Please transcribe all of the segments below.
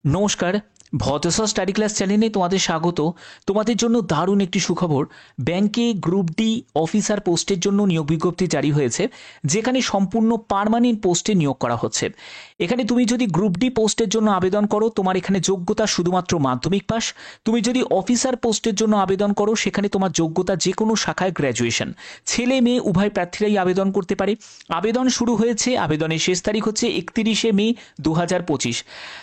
নমস্কার, ভদ্রসা study class চ্যানেলে তোমাদের স্বাগত। তোমাদের জন্য দারুণ একটি সুখবর। ব্যাংকে গ্রুপ ডি অফিসার পোস্টের জন্য নিয়োগ বিজ্ঞপ্তি জারি হয়েছে, যেখানে সম্পূর্ণ পার্মানেন্ট পোস্টে নিয়োগ করা হচ্ছে। এখানে তুমি যদি গ্রুপ ডি পোস্টের জন্য আবেদন করো, তোমার এখানে যোগ্যতা শুধুমাত্র মাধ্যমিক পাস। তুমি যদি অফিসার পোস্টের জন্য আবেদন করো, সেখানে তোমার যোগ্যতা যে কোনো শাখায় গ্র্যাজুয়েশন। ছেলে মেয়ে উভয় প্রার্থীরাই আবেদন করতে পারে। আবেদন শুরু হয়েছে, আবেদনের শেষ তারিখ হচ্ছে 31শে মে 2025।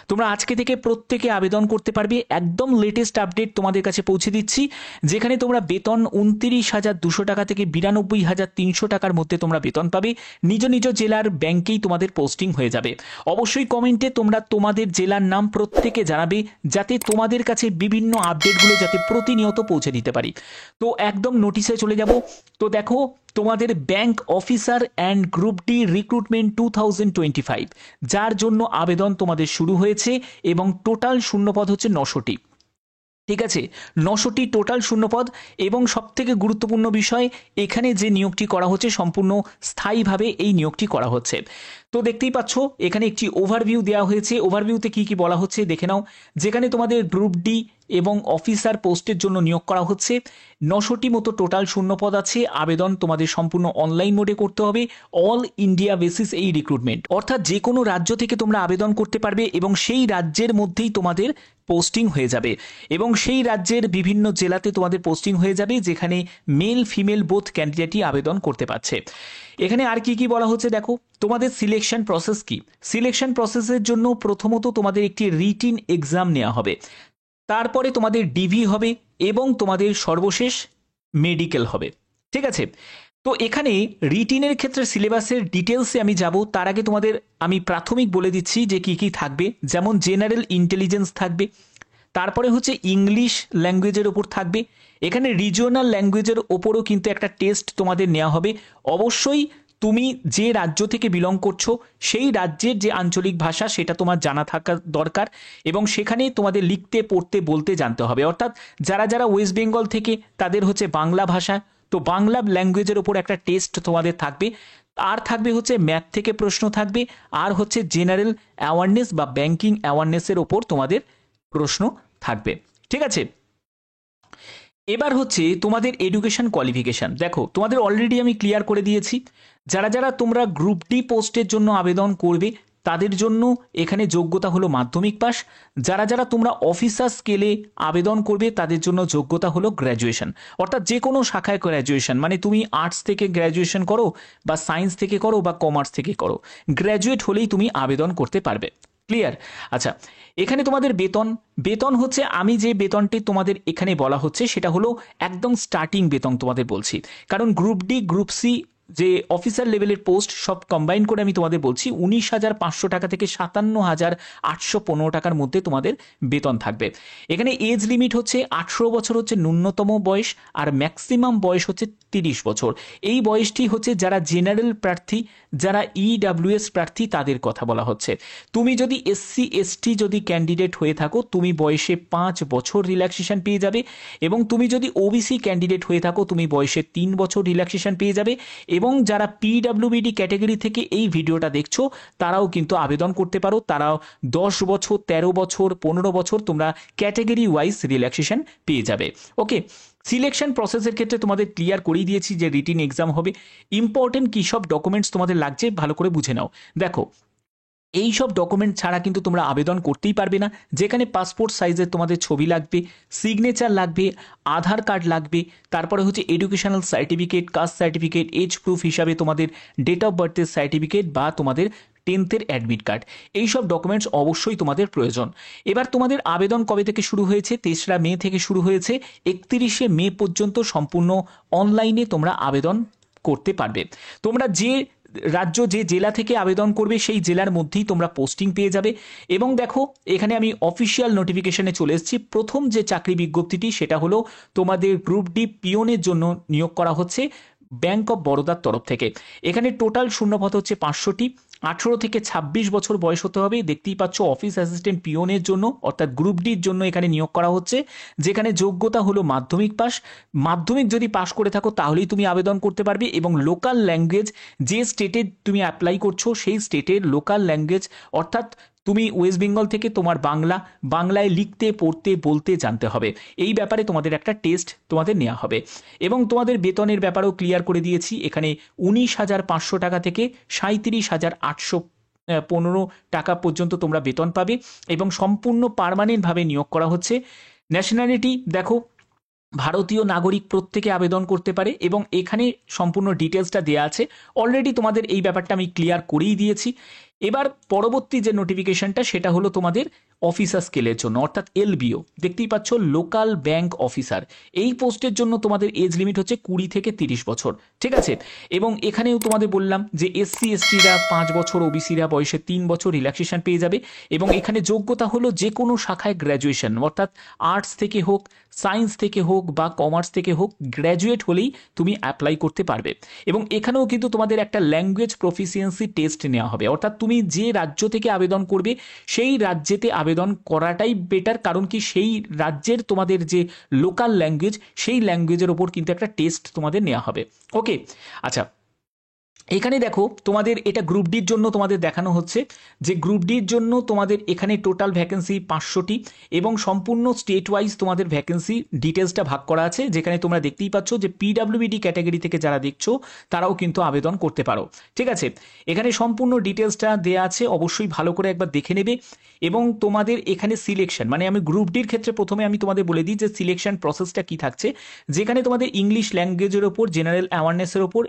তোমরা আজকে থেকে প্রত্যেকে আবেদন করতে পারবে। একদম লেটেস্ট আপডেট তোমাদের কাছে পৌঁছে দিচ্ছি, যেখানে তোমরা বেতন 29,200 টাকা থেকে 92,300 টাকার মধ্যে তোমরা বেতন পাবে। নিজ নিজ জেলার ব্যাংকেই তোমাদের পোস্টিং হয়ে যাবে। অবশ্যই কমেন্টে তোমরা তোমাদের জেলার নাম প্রত্যেকে জানাবে, যাতে তোমাদের কাছে বিভিন্ন আপডেটগুলো যাতে প্রতিনিয়ত পৌঁছে দিতে পারি। তো একদম নোটিশে চলে যাব। তো দেখো, তোমাদের bank officer and group D recruitment 2025, যার জন্য আবেদন তোমাদের শুরু হয়েছে এবং টোটাল শূন্যপদ হচ্ছে 900টি। ঠিক আছে, 900টি টোটাল শূন্যপদ। এবং সবথেকে গুরুত্বপূর্ণ বিষয়, এখানে যে নিয়োগটি করা হচ্ছে সম্পূর্ণ স্থায়ীভাবে এই নিয়োগটি করা হচ্ছে। তো দেখতেই পাচ্ছ, এখানে একটি ওভারভিউ দেওয়া হয়েছে। ওভারভিউতে কি কি বলা হচ্ছে দেখে নাও। যেখানে তোমাদের গ্রুপ ডি এবং অফিসার পোস্টের জন্য নিয়োগ করা হচ্ছে, 900টি মতো টোটাল শূন্যপদ আছে। আবেদন তোমাদের সম্পূর্ণ অনলাইন মোডে করতে হবে। অল ইন্ডিয়া বেসিস এই রিক্রুটমেন্ট, অর্থাৎ যে কোনো রাজ্য থেকে তোমরা আবেদন করতে পারবে এবং সেই রাজ্যের মধ্যেই তোমাদের পোস্টিং হয়ে যাবে। এবং সেই রাজ্যের বিভিন্ন জেলাতে তোমাদের পোস্টিং হয়ে যাবে, যেখানে মেল ফিমেল বোথ ক্যান্ডিডেটই আবেদন করতে পারছে। এখানে আর কি কি বলা হচ্ছে দেখো। তোমাদের সিলেকশন প্রসেস কি? সিলেকশন প্রসেসের জন্য প্রথমত তোমাদের একটি রিটিন এক্সাম নেওয়া হবে, তারপরে তোমাদের ডিভি হবে এবং তোমাদের সর্বশেষ মেডিকেল হবে। ঠিক আছে, তো এখানে রিটিনের ক্ষেত্রে সিলেবাসের ডিটেলসে আমি যাব। তার আগে তোমাদের আমি প্রাথমিক বলে দিচ্ছি যে কি কি থাকবে। যেমন জেনারেল ইন্টেলিজেন্স থাকবে, তারপরে হচ্ছে ইংলিশ ল্যাঙ্গুয়েজের ওপর থাকবে। এখানে রিজিওনাল ল্যাঙ্গুয়েজের ওপরও কিন্তু একটা টেস্ট তোমাদের নেওয়া হবে। অবশ্যই তুমি যে রাজ্য থেকে বিলং করছো সেই রাজ্যের যে আঞ্চলিক ভাষা সেটা তোমার জানা থাকা দরকার, এবং সেখানে তোমাদের লিখতে পড়তে বলতে জানতে হবে। অর্থাৎ যারা যারা ওয়েস্ট বেঙ্গল থেকে, তাদের হচ্ছে বাংলা ভাষা, তো বাংলা ল্যাঙ্গুয়েজের ওপর একটা টেস্ট তোমাদের থাকবে। আর থাকবে হচ্ছে ম্যাথ থেকে প্রশ্ন থাকবে, আর হচ্ছে জেনারেল অ্যাওয়ারনেস বা ব্যাংকিং অ্যাওয়ারনেসের ওপর তোমাদের প্রশ্ন থাকবে। ঠিক আছে, এবার হচ্ছে তোমাদের এডুকেশন কোয়ালিফিকেশন। দেখো, তোমাদের অলরেডি আমি ক্লিয়ার করে দিয়েছি। যারা যারা তোমরা গ্রুপ ডি পোস্টের জন্য আবেদন করবে, তাদের জন্য এখানে যোগ্যতা হলো মাধ্যমিক পাস। যারা যারা তোমরা অফিসার স্কেলে আবেদন করবে, তাদের জন্য যোগ্যতা হলো গ্র্যাজুয়েশন। অর্থাৎ যে কোনো শাখায় গ্র্যাজুয়েশন, মানে তুমি আর্টস থেকে গ্র্যাজুয়েশন করো বা সায়েন্স থেকে করো বা কমার্স থেকে করো, গ্র্যাজুয়েট হলেই তুমি আবেদন করতে পারবে। ক্লিয়ার? আচ্ছা, এখানে তোমাদের বেতন বেতন হচ্ছে, আমি যে বেতনটি তোমাদের এখানে বলা হচ্ছে সেটা হলো একদম স্টার্টিং বেতন তোমাদের বলছি। কারণ গ্রুপ ডি গ্রুপ সি যে অফিসার লেভেলের পোস্ট সব কম্বাইন করে আমি তোমাদের বলছি, 19,500 টাকা থেকে 57,815 টাকার মধ্যে তোমাদের বেতন থাকবে। এখানে এজ লিমিট হচ্ছে 18 বছর হচ্ছে ন্যূনতম বয়স, আর ম্যাক্সিমাম বয়স হচ্ছে 30 বছর। এই বয়সটি হচ্ছে যারা জেনারেল প্রার্থী, যারা ইডাব্লিউএস প্রার্থী, তাদের কথা বলা হচ্ছে। তুমি যদি এসসি এসটি যদি ক্যান্ডিডেট হয়ে থাকো, তুমি বয়সে 5 বছর রিল্যাক্সেশন পেয়ে যাবে। এবং তুমি যদি ওবিসি ক্যান্ডিডেট হয়ে থাকো, তুমি বয়সে 3 বছর রিল্যাক্সেশন পেয়ে যাবে। এবং যারা পিডাব্লিউবিডি ক্যাটাগরি থেকে এই ভিডিওটা দেখছো, তারাও কিন্তু আবেদন করতে পারো। তারাও 10 বছর, 13 বছর, 15 বছর তোমরা ক্যাটাগরি ওয়াইজ রিল্যাক্সেশন পেয়ে যাবে। ওকে, সিলেকশন প্রসেসের ক্ষেত্রে তোমাদের ক্লিয়ার করিয়ে দিয়েছি যে রিটিন এক্সাম হবে। ইম্পর্টেন্ট কী সব ডকুমেন্টস তোমাদের লাগছে ভালো করে বুঝে নাও। দেখো, এই সব ডকুমেন্ট ছাড়া কিন্তু তোমরা আবেদন করতেই পারবে না। যেখানে পাসপোর্ট সাইজের তোমাদের ছবি লাগবে, সিগনেচার লাগবে, আধার কার্ড লাগবে, তারপরে হচ্ছে educational certificate, caste certificate, age proof হিসাবে তোমাদের ডেট অফ বার্থের সার্টিফিকেট বা তোমাদের 10th অ্যাডমিট কার্ড, এইসব ডকুমেন্টস অবশ্যই তোমাদের প্রয়োজন। এবার তোমাদের আবেদন কবে থেকে শুরু হয়েছে? 3রা মে থেকে শুরু হয়েছে। 31শে মে পর্যন্ত সম্পূর্ণ অনলাইনে তোমরা আবেদন করতে পারবে। তোমরা যে রাজ্য, যে জেলা থেকে আবেদন করবে সেই জেলার মধ্যেই তোমরা পোস্টিং পেয়ে যাবে। এবং দেখো, এখানে আমি অফিসিয়াল নোটিফিকেশনে চলে এসেছি। প্রথম যে চাকরি বিজ্ঞপ্তিটি সেটা হলো তোমাদের গ্রুপ ডি পিওনের জন্য নিয়োগ করা হচ্ছে ব্যাংক অফ বরোদার তরফ থেকে। এখানে টোটাল শূন্যপদ হচ্ছে 500টি। 18 থেকে 26 বছর বয়স হতে হবে। দেখতেই পাচ্ছ, অফিস অ্যাসিস্ট্যান্ট পিওনের জন্য অর্থাৎ গ্রুপ ডির জন্য এখানে নিয়োগ করা হচ্ছে, যেখানে যোগ্যতা হলো মাধ্যমিক পাস। মাধ্যমিক যদি পাস করে থাকো তাহলেই তুমি আবেদন করতে পারবে। এবং লোকাল ল্যাঙ্গুয়েজ, যে স্টেটে তুমি অ্যাপ্লাই করছো সেই স্টেটের লোকাল ল্যাঙ্গুয়েজ, অর্থাৎ তুমি ওয়েস্ট বেঙ্গল থেকে তোমার বাংলায় লিখতে পড়তে বলতে জানতে হবে, এই ব্যাপারে তোমাদের একটা টেস্ট তোমাদের নেওয়া হবে। এবং তোমাদের বেতনের ব্যাপারেও ক্লিয়ার করে দিয়েছি, এখানে 19,500 টাকা থেকে 37,815 টাকা পর্যন্ত তোমরা বেতন পাবে এবং সম্পূর্ণ পার্মানেন্টভাবে নিয়োগ করা হচ্ছে। ন্যাশনালিটি দেখো, ভারতীয় নাগরিক প্রত্যেকে আবেদন করতে পারে এবং এখানে সম্পূর্ণ ডিটেলসটা দেওয়া আছে। অলরেডি তোমাদের এই ব্যাপারটা আমি ক্লিয়ার করেই দিয়েছি। এবার পরবর্তী যে নোটিফিকেশনটা সেটা হলো তোমাদের অফিসার স্কেলের জন্য, অর্থাৎ LBO। দেখতেই পাচ্ছ, লোকাল ব্যাংক অফিসার। এই পোস্টের জন্য তোমাদের এজ লিমিট হচ্ছে 20 থেকে 30 বছর, ঠিক আছে। এবং এখানেও তোমাদের বললাম যে SC STরা 5 বছর, ওবিসিরা বয়সে 3 বছর রিল্যাক্সেশন পেয়ে যাবে। এবং এখানে যোগ্যতা হলো যে কোনো শাখায় গ্র্যাজুয়েশন, অর্থাৎ আর্টস থেকে হোক, সায়েন্স থেকে হোক বা কমার্স থেকে হোক, গ্র্যাজুয়েট হলেই তুমি অ্যাপ্লাই করতে পারবে। এবং এখানেও কিন্তু তোমাদের একটা ল্যাঙ্গুয়েজ প্রফিসিয়েন্সি টেস্ট নেওয়া হবে, অর্থাৎ তুমি যে রাজ্য থেকে আবেদন করবে সেই রাজ্যেতে আবেদন করাটাই বেটার। কারণ কি, সেই রাজ্যের তোমাদের যে লোকাল ল্যাঙ্গুয়েজ, সেই ল্যাঙ্গুয়েজের ওপর কিন্তু একটা টেস্ট তোমাদের নেওয়া হবে। ওকে, আচ্ছা, এখানে দেখো তোমাদের এটা গ্রুপ ডির জন্য তোমাদের দেখানো হচ্ছে যে গ্রুপ ডির জন্য তোমাদের এখানে টোটাল ভ্যাকেন্সি 500টি এবং সম্পূর্ণ স্টেট ওয়াইজ তোমাদের ভ্যাকেন্সি ডিটেলসটা ভাগ করা আছে, যেখানে তোমরা দেখতেই পাচ্ছ যে PWBD ক্যাটাগরি থেকে যারা দেখছো তারাও কিন্তু আবেদন করতে পারো, ঠিক আছে। এখানে সম্পূর্ণ ডিটেলসটা দেওয়া আছে, অবশ্যই ভালো করে একবার দেখে নেবে। এবং তোমাদের এখানে সিলেকশন, মানে আমি গ্রুপ ডির ক্ষেত্রে প্রথমে আমি তোমাদের বলে দিই যে সিলেকশন প্রসেসটা কি থাকছে, যেখানে তোমাদের ইংলিশ ল্যাঙ্গুয়েজের ওপর, জেনারেল অ্যাওয়ারনেসের ওপর,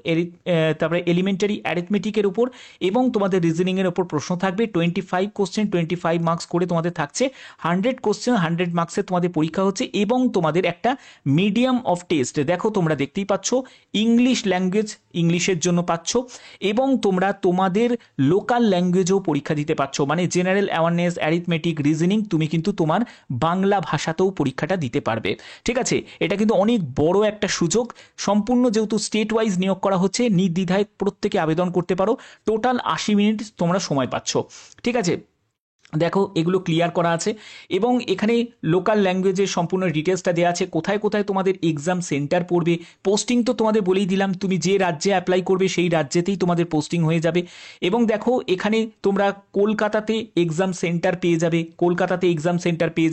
তারপরে এলিমেন্টারি অ্যারিথমেটিকের উপর এবং তোমাদের রিজনিংয়ের ওপর প্রশ্ন থাকবে। 25 কোশ্চেন 25 মার্কস করে তোমাদের থাকছে। 100 কোশ্চেন 100 মার্কসের তোমাদের পরীক্ষা হচ্ছে এবং তোমাদের একটা মিডিয়াম অফ টেস্ট, দেখো তোমরা দেখতেই পাচ্ছ, ইংলিশ ল্যাঙ্গুয়েজ, ইংলিশের জন্য পাচ্ছ এবং তোমরা তোমাদের লোকাল ল্যাঙ্গুয়েজেও পরীক্ষা দিতে পারছো, মানে জেনারেল অ্যাওয়ারনেস, অ্যারিথমেটিক, রিজনিং, তুমি কিন্তু তোমার বাংলা ভাষাতেও পরীক্ষাটা দিতে পারবে, ঠিক আছে। এটা কিন্তু অনেক বড় একটা সুযোগ। সম্পূর্ণ যেহেতু স্টেট ওয়াইজ নিয়োগ করা হচ্ছে, নির্দ্বিধায় প্রত্যেকে আবেদন করতে পারো। টোটাল 80 মিনিট তোমরা সময় পাচ্ছ, ঠিক আছে। দেখো এগুলো ক্লিয়ার করা আছে এবং এখানে লোকাল ল্যাঙ্গুয়েজের সম্পূর্ণ ডিটেলসটা দেওয়া আছে, কোথায় কোথায় তোমাদের এক্সাম সেন্টার পড়বে। পোস্টিং তো তোমাদের বলেই দিলাম, তুমি যে রাজ্যে অ্যাপ্লাই করবে সেই রাজ্যেতেই তোমাদের পোস্টিং হয়ে যাবে। এবং দেখো এখানে তোমরা কলকাতাতে এক্সাম সেন্টার পেয়ে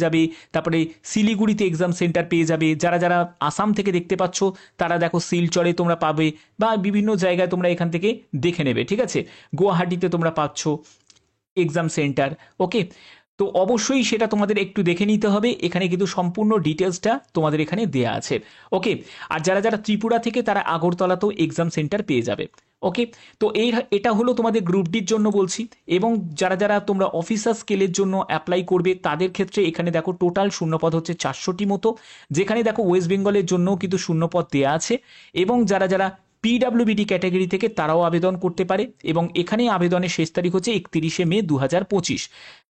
যাবে, তারপরে শিলিগুড়িতে এক্সাম সেন্টার পেয়ে যাবে। যারা যারা আসাম থেকে দেখতে পাচ্ছ তারা দেখো শিলচরে তোমরা পাবে বা বিভিন্ন জায়গায় তোমরা এখান থেকে দেখে নেবে, ঠিক আছে। গুয়াহাটিতে তোমরা পাচ্ছ এক্সাম সেন্টার, ওকে। তো অবশ্যই সেটা তোমাদের একটু দেখে নিতে হবে, এখানে কিন্তু সম্পূর্ণ ডিটেলসটা তোমাদের এখানে দেয়া আছে, ওকে। আর যারা যারা ত্রিপুরা থেকে তারা আগরতলাতেও এক্সাম সেন্টার পেয়ে যাবে, ওকে। তো এটা হলো তোমাদের গ্রুপ ডির জন্য বলছি। এবং যারা যারা তোমরা অফিসার স্কেলের জন্য অ্যাপ্লাই করবে তাদের ক্ষেত্রে এখানে দেখো টোটাল শূন্যপদ হচ্ছে 400টি মতো, যেখানে দেখো ওয়েস্ট বেঙ্গলের জন্যও কিন্তু শূন্যপদ দেওয়া আছে। এবং যারা যারা PWBD ক্যাটাগরি থেকে তারাও আবেদন করতে পারে এবং এখানে আবেদনের শেষ তারিখ হচ্ছে 31শে মে 2025।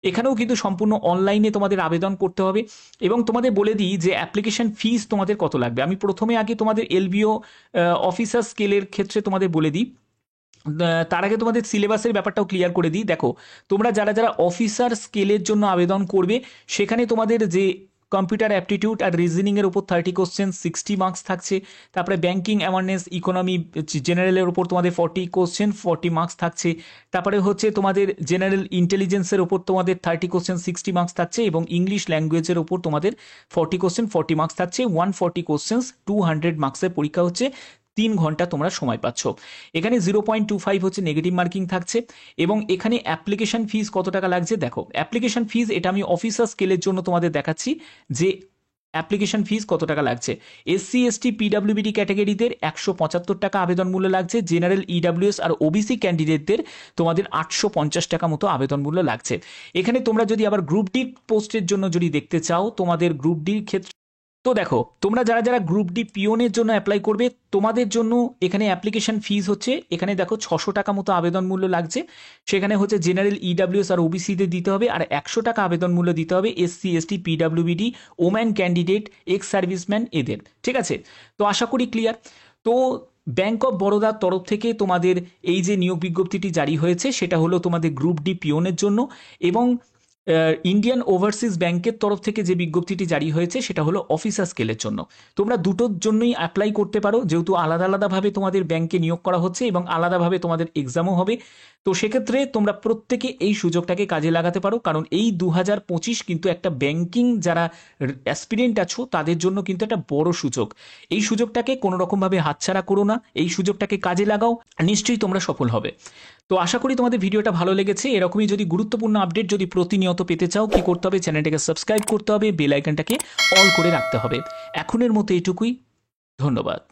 এখানেও কিন্তু সম্পূর্ণ অনলাইনে তোমাদের আবেদন করতে হবে। এবং তোমাদের বলে দিই যে অ্যাপ্লিকেশন ফিস তোমাদের কত লাগবে। আমি প্রথমে আগে তোমাদের LBO অফিসার স্কেলের ক্ষেত্রে তোমাদের বলে দিই, তার আগে তোমাদের সিলেবাসের ব্যাপারটাও ক্লিয়ার করে দিই। দেখো তোমরা যারা যারা অফিসার স্কেলের জন্য আবেদন করবে সেখানে তোমাদের যে কম্পিউটার অ্যাপটিটিউড আর রিজনিংয়ের উপর 30 কোশ্চেন 60 মার্কস থাকছে। তারপরে ব্যাঙ্কিং অ্যাওয়ারনেস, ইকোনমি, জেনারেলের উপর তোমাদের 40 কোশ্চেন 40 মার্কস থাকছে। তারপরে হচ্ছে তোমাদের জেনারেল ইন্টেলিজেন্সের উপর তোমাদের 30 কোশ্চেন 60 মার্কস থাকছে এবং ইংলিশ ল্যাঙ্গুয়েজের উপর তোমাদের 40 কোশ্চেন 40 মার্কস থাকছে। 140 কোশ্চেন্স 200 মার্কসের পরীক্ষা হচ্ছে, 3 ঘন্টা তোমরা সময় পাচ্ছ। এখানে 0.25 হচ্ছে নেগেটিভ মার্কিং থাকছে। এবং এখানে অ্যাপ্লিকেশন ফিস কত টাকা লাগছে, দেখো অ্যাপ্লিকেশন ফিস এটা আমি অফিসার স্কেলের জন্য তোমাদের দেখাচ্ছি যে অ্যাপ্লিকেশন ফিস কত টাকা লাগছে। SC ST PWBD ক্যাটাগরিদের 175 টাকা আবেদন মূল্য লাগছে। জেনারেল EWS আর OBC ক্যান্ডিডেটদের তোমাদের 850 টাকা মতো আবেদন মূল্য লাগছে। এখানে তোমরা যদি আবার গ্রুপ ডি পোস্টের জন্য যদি দেখতে চাও, তোমাদের গ্রুপ ডির ক্ষেত্রে তো দেখো তোমরা যারা যারা গ্রুপ ডি পিওনের জন্য অ্যাপ্লাই করবে তোমাদের জন্য এখানে অ্যাপ্লিকেশন ফিস হচ্ছে, এখানে দেখো 600 টাকা মতো আবেদন মূল্য লাগছে। সেখানে হচ্ছে জেনারেল EWS আর OBCদের দিতে হবে আর 100 টাকা আবেদন মূল্য দিতে হবে SC ST PWBD woman candidate, ex serviceman এদের, ঠিক আছে। তো আশা করি ক্লিয়ার। তো ব্যাংক অফ বরোদার তরফ থেকে তোমাদের এই যে নিয়োগ বিজ্ঞপ্তিটি জারি হয়েছে সেটা হলো তোমাদের গ্রুপ ডি পিওনের জন্য। এবং ইন্ডিয়ান ওভারসিজ ব্যাংকের তরফ থেকে যে বিজ্ঞপ্তিটি জারি হয়েছে সেটা হলো অফিসার স্কেলের জন্য। তোমরা দুটোর জন্যই অ্যাপ্লাই করতে পারো, যেহেতু আলাদা আলাদাভাবে তোমাদের ব্যাংকে নিয়োগ করা হচ্ছে এবং আলাদাভাবে তোমাদের এক্সামও হবে। তো সেক্ষেত্রে তোমরা প্রত্যেকে এই সুযোগটাকে কাজে লাগাতে পারো, কারণ এই 2025 কিন্তু একটা ব্যাংকিং যারা অ্যাসপিরেন্ট আছো তাদের জন্য কিন্তু একটা বড় সুযোগ। এই সুযোগটাকে কোনো রকমভাবে হাতছাড়া করো না, এই সুযোগটাকে কাজে লাগাও, নিশ্চয়ই তোমরা সফল হবে। তো আশা করি তোমাদের ভিডিওটা ভালো লেগেছে। এরকমই যদি গুরুত্বপূর্ণ আপডেট যদি প্রতিনিয়ত পেতে চাও, কি করতে হবে, চ্যানেলটাকে সাবস্ক্রাইব করতে হবে, বেল আইকনটাকে অল করে রাখতে হবে। এখনের মতো এটুকুই, ধন্যবাদ।